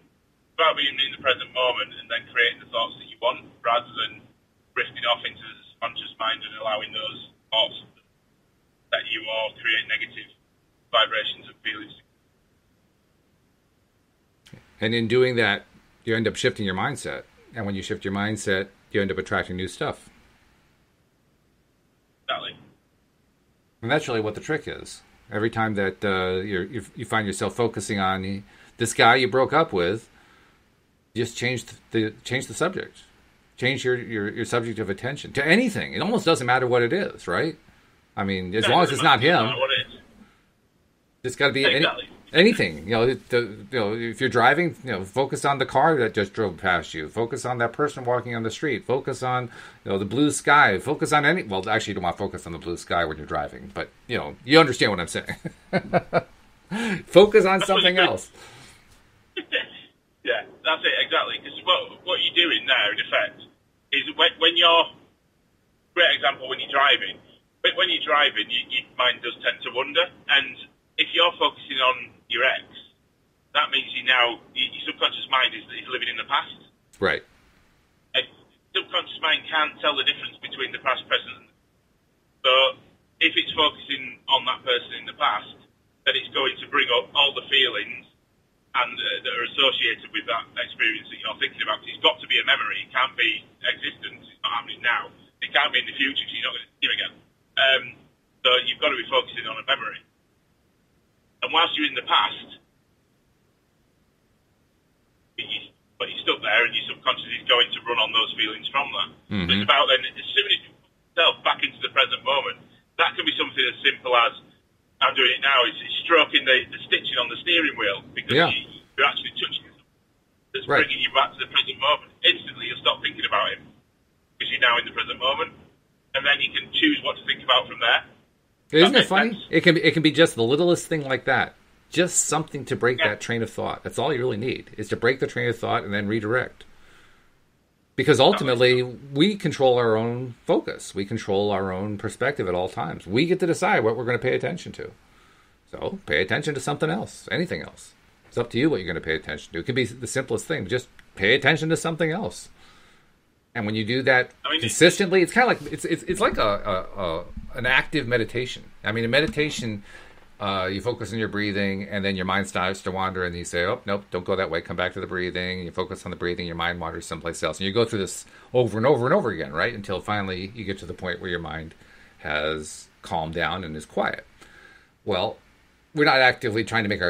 about being in the present moment, and then creating the thoughts that you want, rather than drifting off into the subconscious mind and allowing those thoughts that you or create negative vibrations and feelings. And in doing that, you end up shifting your mindset. And when you shift your mindset, you end up attracting new stuff. Exactly. And that's really what the trick is. Every time that you find yourself focusing on this guy you broke up with, just change the subject. Change your subject of attention to anything. It almost doesn't matter what it is, right? I mean, as long as it's not him, it's got to be anything. If you're driving, focus on the car that just drove past you. Focus on that person walking on the street. Focus on, the blue sky. Focus on any. Well, actually, you don't want to focus on the blue sky when you're driving, but you understand what I'm saying. Focus on something else. Yeah, that's it exactly. Because what you're doing there, in effect, is when you're, great example, when you're driving. But when you're driving, your mind does tend to wander, and if you're focusing on your ex, that means your subconscious mind is living in the past. Right. And subconscious mind can't tell the difference between the past, present, and so if it's focusing on that person in the past, then it's going to bring up all the feelings and that are associated with that experience that you're thinking about. It's got to be a memory. It can't be existence. It's not happening now. It can't be in the future because you're not going to see him again. So you've got to be focusing on a memory. And whilst you're in the past, but you're stuck there and your subconscious is going to run on those feelings from that. Mm-hmm. So it's about then, as soon as you put yourself back into the present moment, that can be something as simple as, I'm doing it now, is stroking the stitching on the steering wheel, because you're actually touching it. That's right. Bringing you back to the present moment. Instantly you'll stop thinking about it, because you're now in the present moment. And then you can choose what to think about from there. Isn't it funny? Sense? It can be just the littlest thing like that. Just something to break that train of thought. That's all you really need, is to break the train of thought and then redirect. Because ultimately, we control our own focus. We control our own perspective at all times. We get to decide what we're going to pay attention to. So pay attention to something else, anything else. It's up to you what you're going to pay attention to. It can be the simplest thing. Just pay attention to something else. And when you do that consistently, it's kind of like it's like an active meditation. I mean, in meditation, you focus on your breathing, and then your mind starts to wander, and you say, "Oh, nope, don't go that way. Come back to the breathing." And you focus on the breathing, your mind wanders someplace else, and you go through this over and over and over again, right? Until finally you get to the point where your mind has calmed down and is quiet. Well, we're not actively trying to make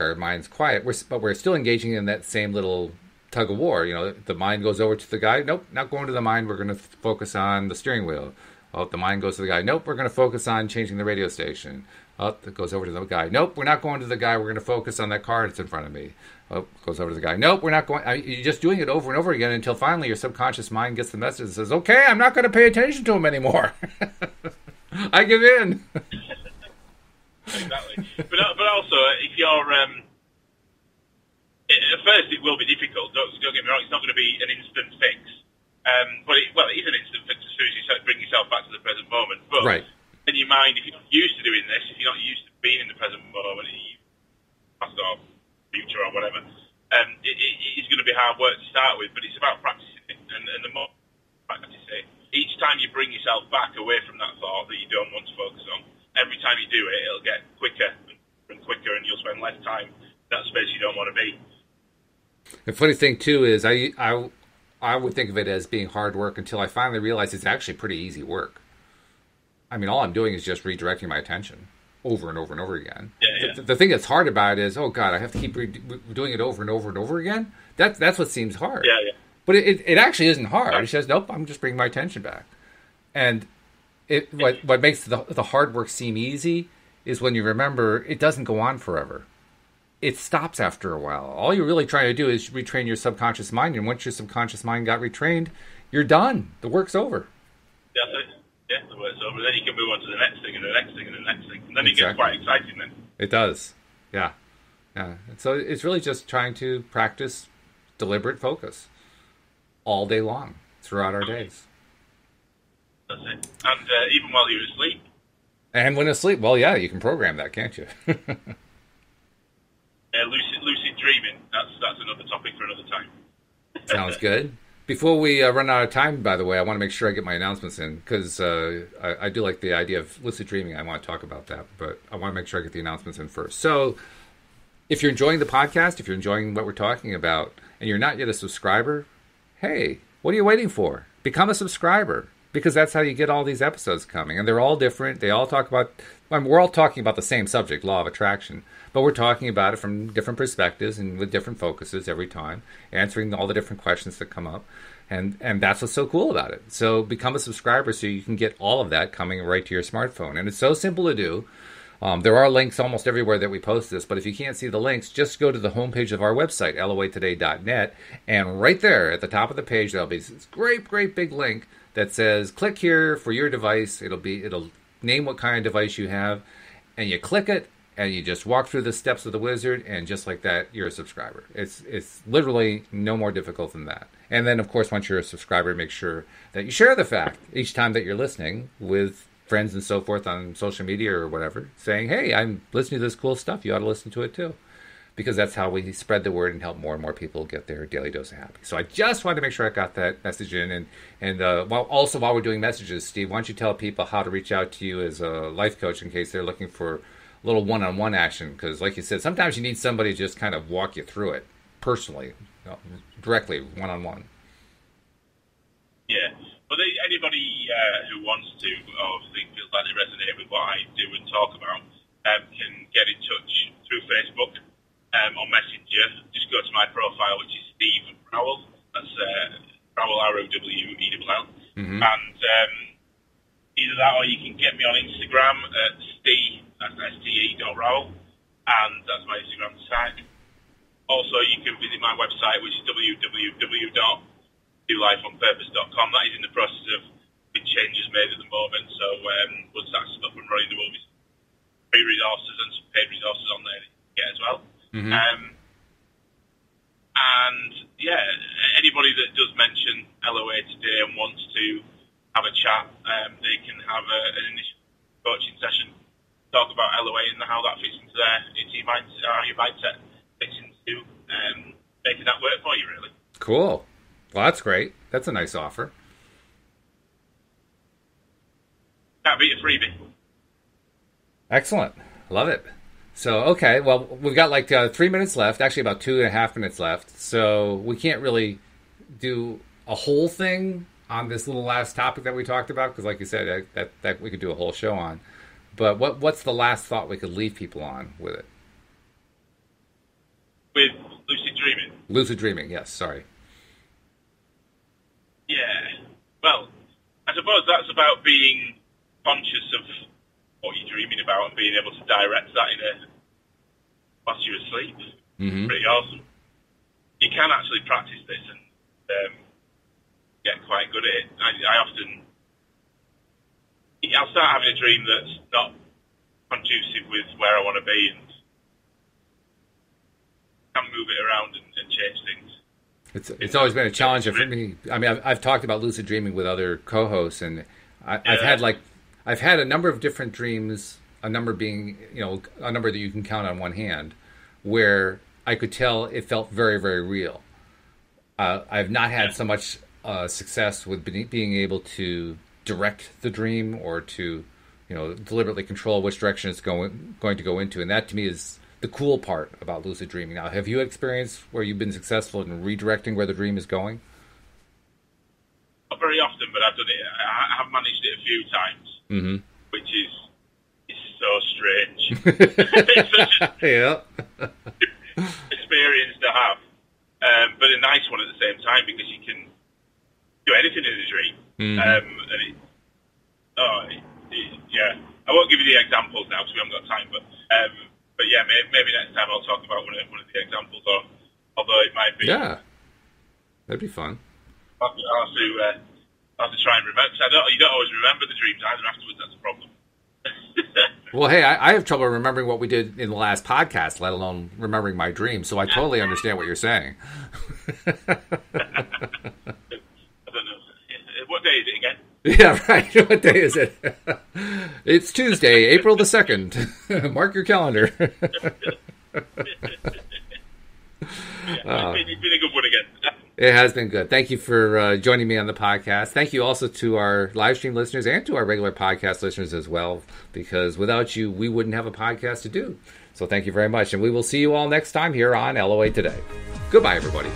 our minds quiet. But we're still engaging in that same little tug of war. The mind goes over to the guy. Nope, not going to the mind. We're going to focus on the steering wheel. Oh, the mind goes to the guy. Nope, we're going to focus on changing the radio station. Oh, it goes over to the guy. Nope, we're not going to the guy. We're going to focus on that car that's in front of me. Oh, it goes over to the guy. Nope, we're not going. You're just doing it over and over again until finally your subconscious mind gets the message and says, "Okay, I'm not going to pay attention to him anymore. I give in." Exactly. But also, if you're at first it will be difficult. Don't get me wrong. It's not going to be an instant fix. But it is an instant fix as soon as you bring yourself back to the present moment. But right. In your mind, if you're not used to doing this, if you're not used to being in the present moment, past or future or whatever, it's going to be hard work to start with. But it's about practicing it, and the more, like I say, each time you bring yourself back away from that thought that you don't want to focus on, every time you do it, it'll get quicker and quicker, and you'll spend less time in that space you don't want to be. The funny thing too is I would think of it as being hard work until I finally realized it's actually pretty easy work. I mean, all I'm doing is just redirecting my attention over and over and over again. Yeah. The thing that's hard about it is, oh God, I have to keep doing it over and over and over again. That's what seems hard. Yeah. But it actually isn't hard. It's just, nope, I'm just bringing my attention back. And what makes the hard work seem easy is when you remember it doesn't go on forever. It stops after a while. All you're really trying to do is retrain your subconscious mind, and once your subconscious mind got retrained, you're done. The work's over. Yeah, the work's over. Then you can move on to the next thing and the next thing and the next thing. And then it gets quite exciting then. It does. Yeah. And so it's really just trying to practice deliberate focus all day long throughout our days. That's it. And even while you're asleep. And when asleep, well, yeah, you can program that, can't you? Lucid dreaming, that's another topic for another time. Sounds good. Before we run out of time, by the way, I want to make sure I get my announcements in, because I do like the idea of lucid dreaming. I want to talk about that, but I want to make sure I get the announcements in first. So if you're enjoying the podcast, if you're enjoying what we're talking about, and you're not yet a subscriber, hey, what are you waiting for? Become a subscriber. because that's how you get all these episodes coming. And they're all different. They all talk about, we're all talking about the same subject, law of attraction, but we're talking about it from different perspectives and with different focuses every time, answering all the different questions that come up. And that's what's so cool about it. So become a subscriber so you can get all of that coming right to your smartphone. And it's so simple to do. There are links almost everywhere that we post this, but if you can't see the links, just go to the homepage of our website, loatoday.net, and right there at the top of the page, there'll be this great, great big link that says, click here for your device. It'll name what kind of device you have, and you click it, and you just walk through the steps of the wizard, and just like that, you're a subscriber. It's literally no more difficult than that. And then, of course, once you're a subscriber, make sure that you share the fact each time that you're listening with friends and so forth on social media or whatever, saying, hey, I'm listening to this cool stuff. You ought to listen to it too. Because that's how we spread the word and help more and more people get their daily dose of happy. So I just wanted to make sure I got that message in. And while we're doing messages, Steve, why don't you tell people how to reach out to you as a life coach in case they're looking for a little one-on-one action? Because like you said, sometimes you need somebody to just kind of walk you through it personally, directly, one-on-one. Yeah. Well, anybody who wants to, or think feels like they resonate with what I do and talk about, can get in touch through Facebook or Messenger. Just go to my profile, which is Steve Rowell. That's Rowell, Rowell. Mm-hmm. And either that, or you can get me on Instagram at that's ste.rowell, and that's my Instagram site. Also, you can visit my website, which is www.dolifeonpurpose.com. That is in the process of big changes made at the moment. So once that's up and running, there will be some free resources and some paid resources on there that you can get as well. Mm-hmm. And yeah, anybody that does mention LOA today and wants to have a chat, they can have an initial coaching session, talk about LOA and how that fits into your mindset fits into making that work for you, really. Cool. Well, that's great. That's a nice offer. Can't beat a freebie. Excellent. Love it. So, okay. Well, we've got like 3 minutes left. Actually, about 2.5 minutes left. So we can't really do a whole thing on this little last topic that we talked about, because like you said, that we could do a whole show on. But what's the last thought we could leave people on with it? With lucid dreaming? Lucid dreaming, yes. Sorry. Yeah. Well, I suppose that's about being conscious of what you're dreaming about and being able to direct that whilst you're asleep. Mm-hmm. Pretty awesome. You can actually practice this and get quite good at it. I'll start having a dream that's not conducive with where I want to be, and can move it around and change things. It's always been a challenge for me. I mean, I've talked about lucid dreaming with other co-hosts, and I've had a number of different dreams. A number being, a number that you can count on one hand, where I could tell it felt very, very real. I've not had so much success with being able to direct the dream or to, deliberately control which direction it's going to go into, and that to me is the cool part about lucid dreaming. Now, have you experienced where you've been successful in redirecting where the dream is going? Not very often, but I've done it. I have managed it a few times, mm-hmm. which is so strange. It's such an experience to have, but a nice one at the same time, because you can do anything in a dream. Mm-hmm. Yeah, I won't give you the examples now because we haven't got time, but yeah, maybe next time I'll talk about one of the examples, although it might be. Yeah, that'd be fun. I'll have to try and remember, because you don't always remember the dreams either afterwards. That's a problem. Well, hey, I have trouble remembering what we did in the last podcast, let alone remembering my dreams, so I totally understand what you're saying. I don't know. What day is it again? Yeah, right. What day is it? It's Tuesday, April the 2nd. Mark your calendar. It's been a good one again. It has been good. Thank you for joining me on the podcast. Thank you also to our live stream listeners and to our regular podcast listeners as well, because without you, we wouldn't have a podcast to do. So thank you very much. And we will see you all next time here on LOA Today. Goodbye, everybody.